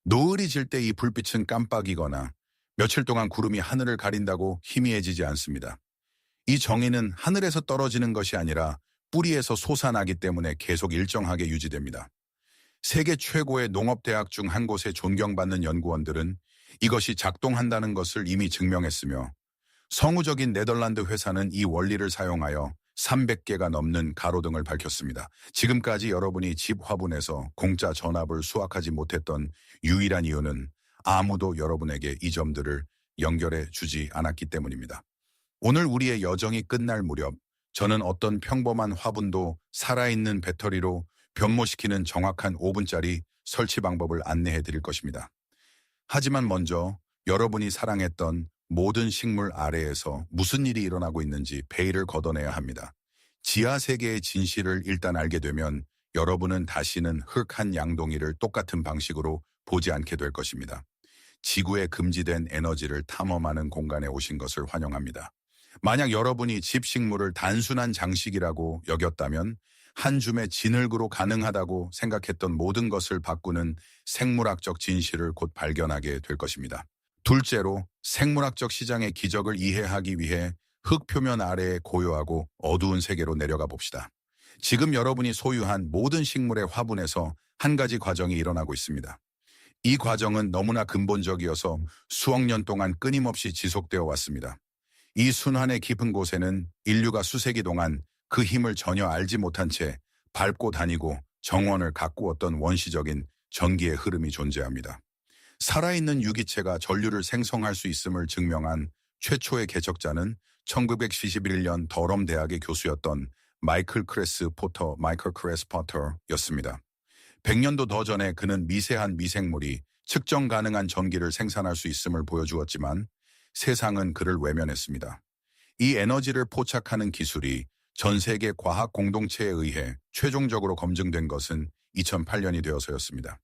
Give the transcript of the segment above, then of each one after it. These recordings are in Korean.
노을이 질 때 이 불빛은 깜빡이거나 며칠 동안 구름이 하늘을 가린다고 희미해지지 않습니다. 이 정의는 하늘에서 떨어지는 것이 아니라 뿌리에서 솟아나기 때문에 계속 일정하게 유지됩니다. 세계 최고의 농업대학 중 한 곳에 존경받는 연구원들은 이것이 작동한다는 것을 이미 증명했으며 성우적인 네덜란드 회사는 이 원리를 사용하여 300개가 넘는 가로등을 밝혔습니다. 지금까지 여러분이 집 화분에서 공짜 전압을 수확하지 못했던 유일한 이유는 아무도 여러분에게 이 점들을 연결해 주지 않았기 때문입니다. 오늘 우리의 여정이 끝날 무렵 저는 어떤 평범한 화분도 살아있는 배터리로 변모시키는 정확한 5분짜리 설치 방법을 안내해 드릴 것입니다. 하지만 먼저 여러분이 사랑했던 모든 식물 아래에서 무슨 일이 일어나고 있는지 베일을 걷어내야 합니다. 지하 세계의 진실을 일단 알게 되면 여러분은 다시는 흙 한 양동이를 똑같은 방식으로 보지 않게 될 것입니다. 지구의 금지된 에너지를 탐험하는 공간에 오신 것을 환영합니다. 만약 여러분이 집 식물을 단순한 장식이라고 여겼다면 한 줌의 진흙으로 가능하다고 생각했던 모든 것을 바꾸는 생물학적 진실을 곧 발견하게 될 것입니다. 둘째로 생물학적 시장의 기적을 이해하기 위해 흙 표면 아래의 고요하고 어두운 세계로 내려가 봅시다. 지금 여러분이 소유한 모든 식물의 화분에서 한 가지 과정이 일어나고 있습니다. 이 과정은 너무나 근본적이어서 수억 년 동안 끊임없이 지속되어 왔습니다. 이 순환의 깊은 곳에는 인류가 수세기 동안 그 힘을 전혀 알지 못한 채 밟고 다니고 정원을 가꾸었던 원시적인 전기의 흐름이 존재합니다. 살아있는 유기체가 전류를 생성할 수 있음을 증명한 최초의 개척자는 1971년 더럼 대학의 교수였던 마이클 크레스 포터였습니다. 100년도 더 전에 그는 미세한 미생물이 측정 가능한 전기를 생산할 수 있음을 보여주었지만 세상은 그를 외면했습니다. 이 에너지를 포착하는 기술이 전 세계 과학 공동체에 의해 최종적으로 검증된 것은 2008년이 되어서였습니다.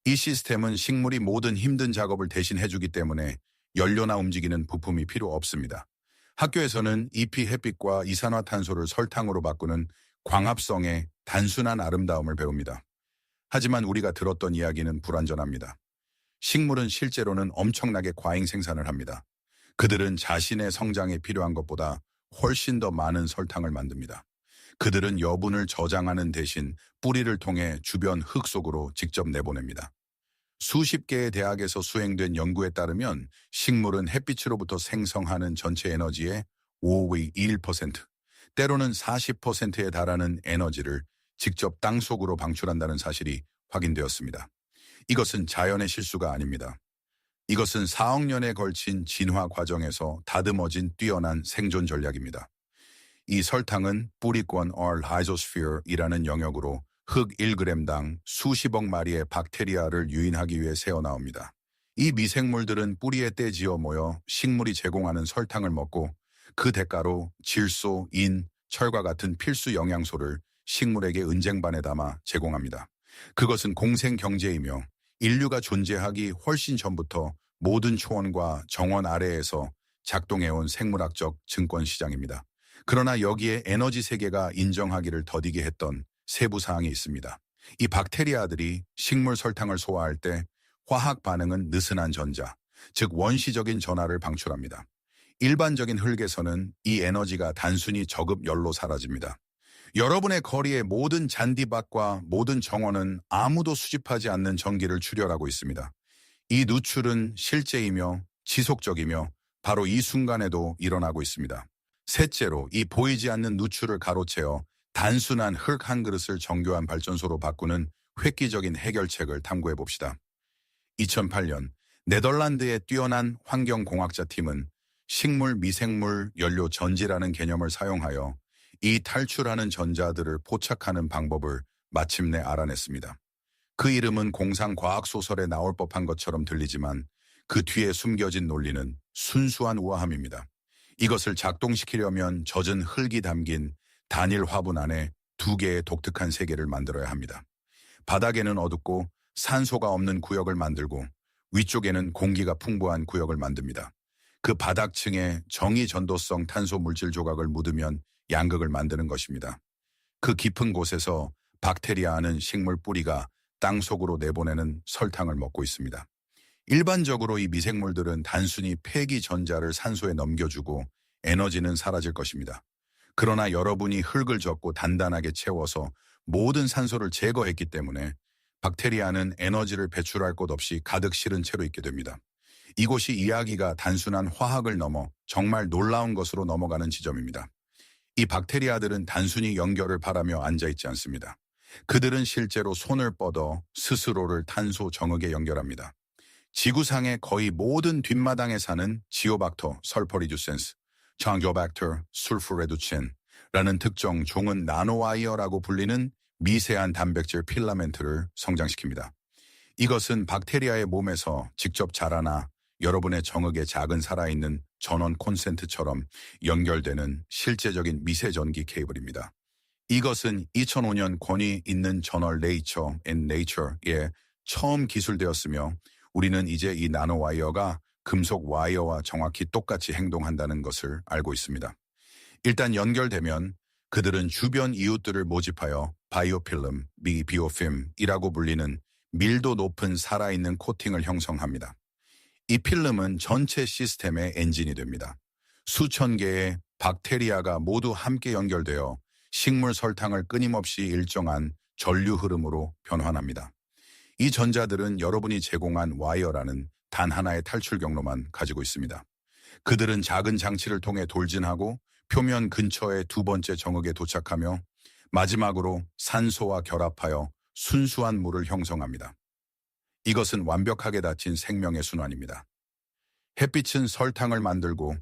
이 시스템은 식물이 모든 힘든 작업을 대신 해주기 때문에 연료나 움직이는 부품이 필요 없습니다. 학교에서는 잎이 햇빛과 이산화탄소를 설탕으로 바꾸는 광합성의 단순한 아름다움을 배웁니다. 하지만 우리가 들었던 이야기는 불완전합니다. 식물은 실제로는 엄청나게 과잉 생산을 합니다. 그들은 자신의 성장에 필요한 것보다 훨씬 더 많은 설탕을 만듭니다. 그들은 여분을 저장하는 대신 뿌리를 통해 주변 흙 속으로 직접 내보냅니다. 수십 개의 대학에서 수행된 연구에 따르면 식물은 햇빛으로부터 생성하는 전체 에너지의 5의 1%, 때로는 40%에 달하는 에너지를 직접 땅속으로 방출한다는 사실이 확인되었습니다. 이것은 자연의 실수가 아닙니다. 이것은 4억 년에 걸친 진화 과정에서 다듬어진 뛰어난 생존 전략입니다. 이 설탕은 뿌리권 라이조스피어이라는 영역으로 흙 1g당 수십억 마리의 박테리아를 유인하기 위해 새어나옵니다. 이 미생물들은 뿌리에 떼지어 모여 식물이 제공하는 설탕을 먹고 그 대가로 질소, 인, 철과 같은 필수 영양소를 식물에게 은쟁반에 담아 제공합니다. 그것은 공생 경제이며 인류가 존재하기 훨씬 전부터 모든 초원과 정원 아래에서 작동해온 생물학적 증권 시장입니다. 그러나 여기에 에너지 세계가 인정하기를 더디게 했던 세부 사항이 있습니다. 이 박테리아들이 식물 설탕을 소화할 때 화학 반응은 느슨한 전자, 즉 원시적인 전하를 방출합니다. 일반적인 흙에서는 이 에너지가 단순히 저급 열로 사라집니다. 여러분의 거리의 모든 잔디밭과 모든 정원은 아무도 수집하지 않는 전기를 출혈하고 있습니다. 이 누출은 실제이며 지속적이며 바로 이 순간에도 일어나고 있습니다. 셋째로 이 보이지 않는 누출을 가로채어 단순한 흙 한 그릇을 정교한 발전소로 바꾸는 획기적인 해결책을 탐구해 봅시다. 2008년 네덜란드의 뛰어난 환경공학자 팀은 식물 미생물 연료 전지라는 개념을 사용하여 이 탈출하는 전자들을 포착하는 방법을 마침내 알아냈습니다. 그 이름은 공상과학소설에 나올 법한 것처럼 들리지만 그 뒤에 숨겨진 논리는 순수한 우아함입니다. 이것을 작동시키려면 젖은 흙이 담긴 단일 화분 안에 2개의 독특한 세계를 만들어야 합니다. 바닥에는 어둡고 산소가 없는 구역을 만들고 위쪽에는 공기가 풍부한 구역을 만듭니다. 그 바닥층에 정의전도성 탄소 물질 조각을 묻으면 양극을 만드는 것입니다. 그 깊은 곳에서 박테리아는 식물 뿌리가 땅속으로 내보내는 설탕을 먹고 있습니다. 일반적으로 이 미생물들은 단순히 폐기 전자를 산소에 넘겨주고 에너지는 사라질 것입니다. 그러나 여러분이 흙을 젓고 단단하게 채워서 모든 산소를 제거했기 때문에 박테리아는 에너지를 배출할 곳 없이 가득 실은 채로 있게 됩니다. 이곳이 이야기가 단순한 화학을 넘어 정말 놀라운 것으로 넘어가는 지점입니다. 이 박테리아들은 단순히 연결을 바라며 앉아있지 않습니다. 그들은 실제로 손을 뻗어 스스로를 탄소 정흙에 연결합니다. 지구상의 거의 모든 뒷마당에 사는 지오박터, 설퍼리두센스, 장조박터, 술프레두첸라는 특정 종은 나노와이어라고 불리는 미세한 단백질 필라멘트를 성장시킵니다. 이것은 박테리아의 몸에서 직접 자라나 여러분의 정흙에 작은 살아있는 전원 콘센트처럼 연결되는 실제적인 미세전기 케이블입니다. 이것은 2005년 권위 있는 저널 네이처 앤 네이처에 처음 기술되었으며 우리는 이제 이 나노와이어가 금속 와이어와 정확히 똑같이 행동한다는 것을 알고 있습니다. 일단 연결되면 그들은 주변 이웃들을 모집하여 바이오필름, 비오ფილ이라고 불리는 밀도 높은 살아있는 코팅을 형성합니다. 이 필름은 전체 시스템의 엔진이 됩니다. 수천 개의 박테리아가 모두 함께 연결되어 식물 설탕을 끊임없이 일정한 전류 흐름으로 변환합니다. 이 전자들은 여러분이 제공한 와이어라는 단 하나의 탈출 경로만 가지고 있습니다. 그들은 작은 장치를 통해 돌진하고 표면 근처의 두 번째 정흙에 도착하며 마지막으로 산소와 결합하여 순수한 물을 형성합니다. 이것은 완벽하게 닫힌 생명의 순환입니다. 햇빛은 설탕을 만들고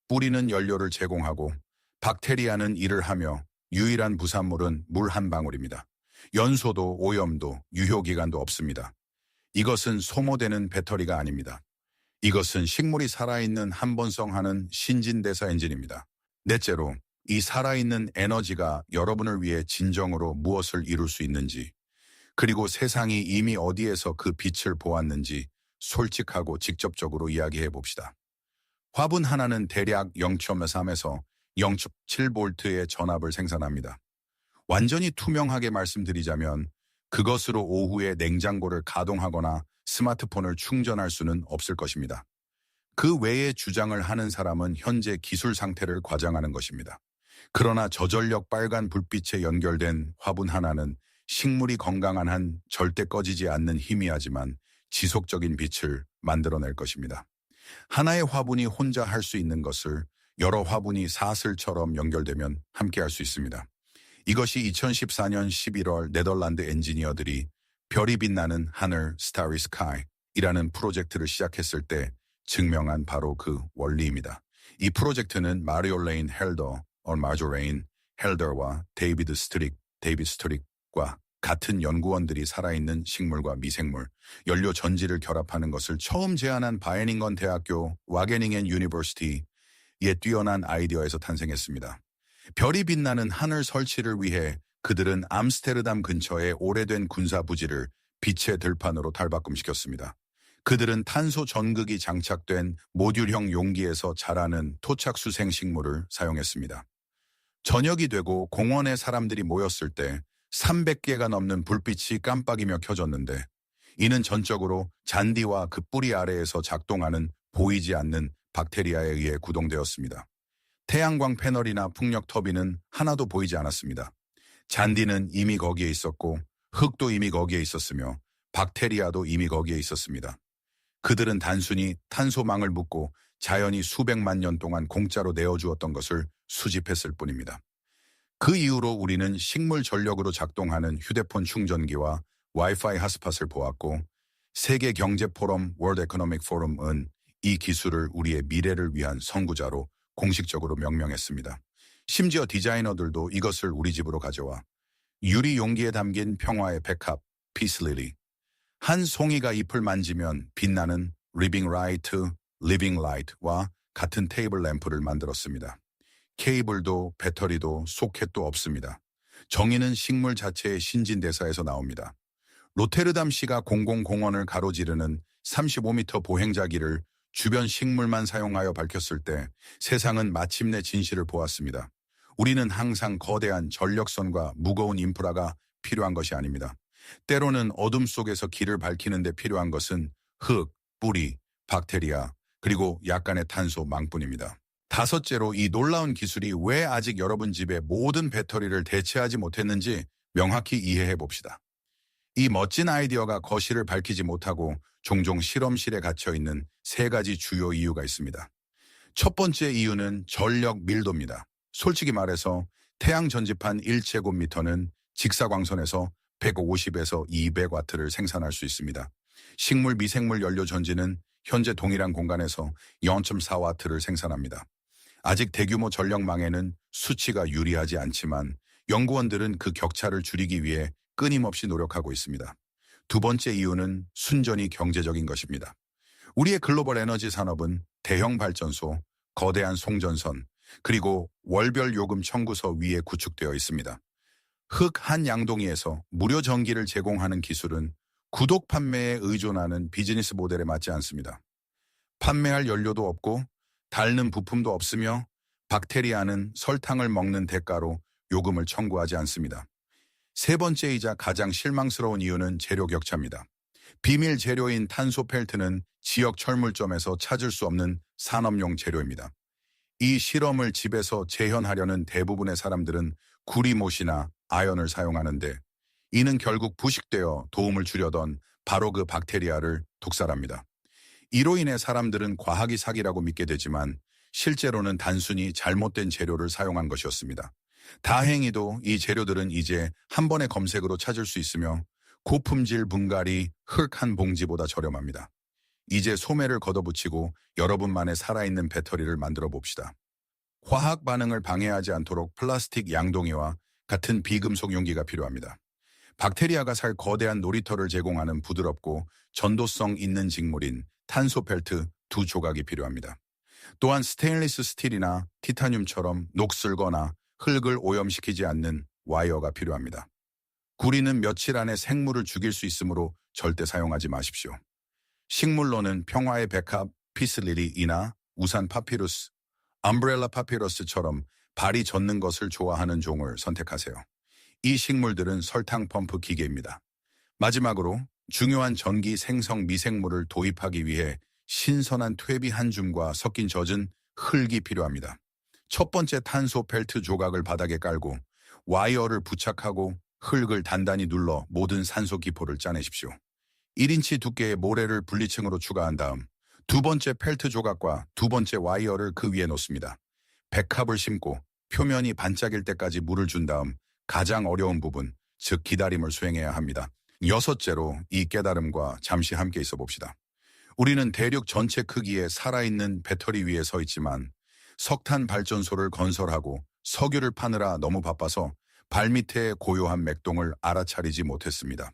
뿌리는 연료를 제공하고 박테리아는 일을 하며 유일한 부산물은 물 한 방울입니다. 연소도 오염도 유효기간도 없습니다. 이것은 소모되는 배터리가 아닙니다. 이것은 식물이 살아있는 한번성하는 신진대사 엔진입니다. 넷째로 이 살아있는 에너지가 여러분을 위해 진정으로 무엇을 이룰 수 있는지 그리고 세상이 이미 어디에서 그 빛을 보았는지 솔직하고 직접적으로 이야기해 봅시다. 화분 하나는 대략 0.3에서 0.7V의 전압을 생산합니다. 완전히 투명하게 말씀드리자면 그것으로 오후에 냉장고를 가동하거나 스마트폰을 충전할 수는 없을 것입니다. 그 외에 주장을 하는 사람은 현재 기술 상태를 과장하는 것입니다. 그러나 저전력 빨간 불빛에 연결된 화분 하나는 식물이 건강한 한 절대 꺼지지 않는 희미하지만 지속적인 빛을 만들어낼 것입니다. 하나의 화분이 혼자 할 수 있는 것을 여러 화분이 사슬처럼 연결되면 함께 할 수 있습니다. 이것이 2014년 11월 네덜란드 엔지니어들이 별이 빛나는 하늘 Starry Sky이라는 프로젝트를 시작했을 때 증명한 바로 그 원리입니다. 이 프로젝트는 마리올레인 헬더, 마조레인 헬더와 데이비드 스트릭과 같은 연구원들이 살아있는 식물과 미생물, 연료 전지를 결합하는 것을 처음 제안한 바이닝건 대학교 와게닝엔 유니버시티의 뛰어난 아이디어에서 탄생했습니다. 별이 빛나는 하늘 설치를 위해 그들은 암스테르담 근처의 오래된 군사부지를 빛의 들판으로 탈바꿈시켰습니다. 그들은 탄소 전극이 장착된 모듈형 용기에서 자라는 토착수생 식물을 사용했습니다. 저녁이 되고 공원에 사람들이 모였을 때 300개가 넘는 불빛이 깜빡이며 켜졌는데 이는 전적으로 잔디와 그 뿌리 아래에서 작동하는 보이지 않는 박테리아에 의해 구동되었습니다. 태양광 패널이나 풍력 터빈은 하나도 보이지 않았습니다. 잔디는 이미 거기에 있었고 흙도 이미 거기에 있었으며 박테리아도 이미 거기에 있었습니다. 그들은 단순히 탄소망을 묶고 자연이 수백만 년 동안 공짜로 내어주었던 것을 수집했을 뿐입니다. 그 이후로 우리는 식물 전력으로 작동하는 휴대폰 충전기와 와이파이 핫스팟을 보았고 세계 경제 포럼 월드 에코노믹 포럼은 이 기술을 우리의 미래를 위한 선구자로 공식적으로 명명했습니다. 심지어 디자이너들도 이것을 우리 집으로 가져와 유리 용기에 담긴 평화의 백합, 피스릴리, 한 송이가 잎을 만지면 빛나는 리빙 라이트, 리빙 라이트와 같은 테이블 램프를 만들었습니다. 케이블도 배터리도 소켓도 없습니다. 정의는 식물 자체의 신진대사에서 나옵니다. 로테르담시가 공공공원을 가로지르는 35m 보행자기를 주변 식물만 사용하여 밝혔을 때 세상은 마침내 진실을 보았습니다. 우리는 항상 거대한 전력선과 무거운 인프라가 필요한 것이 아닙니다. 때로는 어둠 속에서 길을 밝히는 데 필요한 것은 흙, 뿌리, 박테리아, 그리고 약간의 탄소망뿐입니다. 다섯째로 이 놀라운 기술이 왜 아직 여러분 집의 모든 배터리를 대체하지 못했는지 명확히 이해해 봅시다. 이 멋진 아이디어가 거실을 밝히지 못하고 종종 실험실에 갇혀 있는 세 가지 주요 이유가 있습니다. 첫 번째 이유는 전력 밀도입니다. 솔직히 말해서 태양 전지판 1제곱미터는 직사광선에서 150에서 200와트를 생산할 수 있습니다. 식물 미생물 연료 전지는 현재 동일한 공간에서 0.4와트를 생산합니다. 아직 대규모 전력망에는 수치가 유리하지 않지만 연구원들은 그 격차를 줄이기 위해 끊임없이 노력하고 있습니다. 두 번째 이유는 순전히 경제적인 것입니다. 우리의 글로벌 에너지 산업은 대형 발전소, 거대한 송전선, 그리고 월별 요금 청구서 위에 구축되어 있습니다. 흙 한 양동이에서 무료 전기를 제공하는 기술은 구독 판매에 의존하는 비즈니스 모델에 맞지 않습니다. 판매할 연료도 없고 닳는 부품도 없으며 박테리아는 설탕을 먹는 대가로 요금을 청구하지 않습니다. 세 번째이자 가장 실망스러운 이유는 재료 격차입니다. 비밀 재료인 탄소 펠트는 지역 철물점에서 찾을 수 없는 산업용 재료입니다. 이 실험을 집에서 재현하려는 대부분의 사람들은 구리못이나 아연을 사용하는데 이는 결국 부식되어 도움을 주려던 바로 그 박테리아를 독살합니다. 이로 인해 사람들은 과학이 사기라고 믿게 되지만 실제로는 단순히 잘못된 재료를 사용한 것이었습니다. 다행히도 이 재료들은 이제 한 번의 검색으로 찾을 수 있으며 고품질 분갈이 흙 한 봉지보다 저렴합니다. 이제 소매를 걷어붙이고 여러분만의 살아있는 배터리를 만들어 봅시다. 화학 반응을 방해하지 않도록 플라스틱 양동이와 같은 비금속 용기가 필요합니다. 박테리아가 살 거대한 놀이터를 제공하는 부드럽고 전도성 있는 직물인 탄소 펠트 2조각이 필요합니다. 또한 스테인리스 스틸이나 티타늄처럼 녹슬거나 흙을 오염시키지 않는 와이어가 필요합니다. 구리는 며칠 안에 생물을 죽일 수 있으므로 절대 사용하지 마십시오. 식물로는 평화의 백합 피스리리이나 우산 파피루스, 암브렐라 파피러스처럼 발이 젖는 것을 좋아하는 종을 선택하세요. 이 식물들은 설탕 펌프 기계입니다. 마지막으로 중요한 전기 생성 미생물을 도입하기 위해 신선한 퇴비 한 줌과 섞인 젖은 흙이 필요합니다. 첫 번째 탄소 펠트 조각을 바닥에 깔고 와이어를 부착하고 흙을 단단히 눌러 모든 산소 기포를 짜내십시오. 1인치 두께의 모래를 분리층으로 추가한 다음 두 번째 펠트 조각과 두 번째 와이어를 그 위에 놓습니다. 백합을 심고 표면이 반짝일 때까지 물을 준 다음 가장 어려운 부분, 즉 기다림을 수행해야 합니다. 여섯째로 이 깨달음과 잠시 함께 있어 봅시다. 우리는 대륙 전체 크기의 살아있는 배터리 위에 서 있지만 석탄 발전소를 건설하고 석유를 파느라 너무 바빠서 발밑의 고요한 맥동을 알아차리지 못했습니다.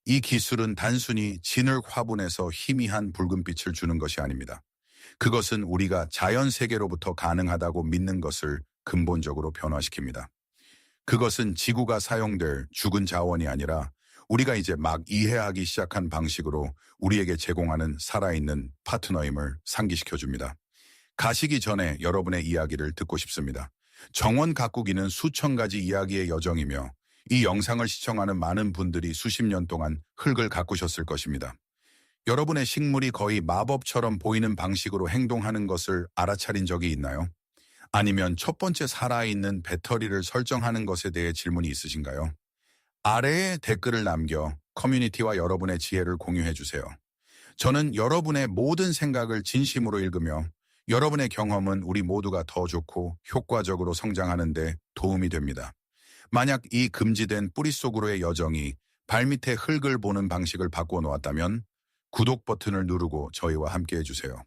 이 기술은 단순히 진흙 화분에서 희미한 붉은빛을 주는 것이 아닙니다. 그것은 우리가 자연 세계로부터 가능하다고 믿는 것을 근본적으로 변화시킵니다. 그것은 지구가 사용될 죽은 자원이 아니라 우리가 이제 막 이해하기 시작한 방식으로 우리에게 제공하는 살아있는 파트너임을 상기시켜줍니다. 가시기 전에 여러분의 이야기를 듣고 싶습니다. 정원 가꾸기는 수천 가지 이야기의 여정이며 이 영상을 시청하는 많은 분들이 수십 년 동안 흙을 가꾸셨을 것입니다. 여러분의 식물이 거의 마법처럼 보이는 방식으로 행동하는 것을 알아차린 적이 있나요? 아니면 첫 번째 살아있는 배터리를 설정하는 것에 대해 질문이 있으신가요? 아래에 댓글을 남겨 커뮤니티와 여러분의 지혜를 공유해 주세요. 저는 여러분의 모든 생각을 진심으로 읽으며 여러분의 경험은 우리 모두가 더 좋고 효과적으로 성장하는 데 도움이 됩니다. 만약 이 금지된 뿌리 속으로의 여정이 발밑에 흙을 보는 방식을 바꾸어 놓았다면 구독 버튼을 누르고 저희와 함께 해주세요.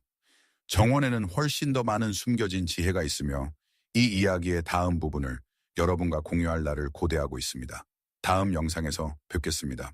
정원에는 훨씬 더 많은 숨겨진 지혜가 있으며 이 이야기의 다음 부분을 여러분과 공유할 날을 고대하고 있습니다. 다음 영상에서 뵙겠습니다.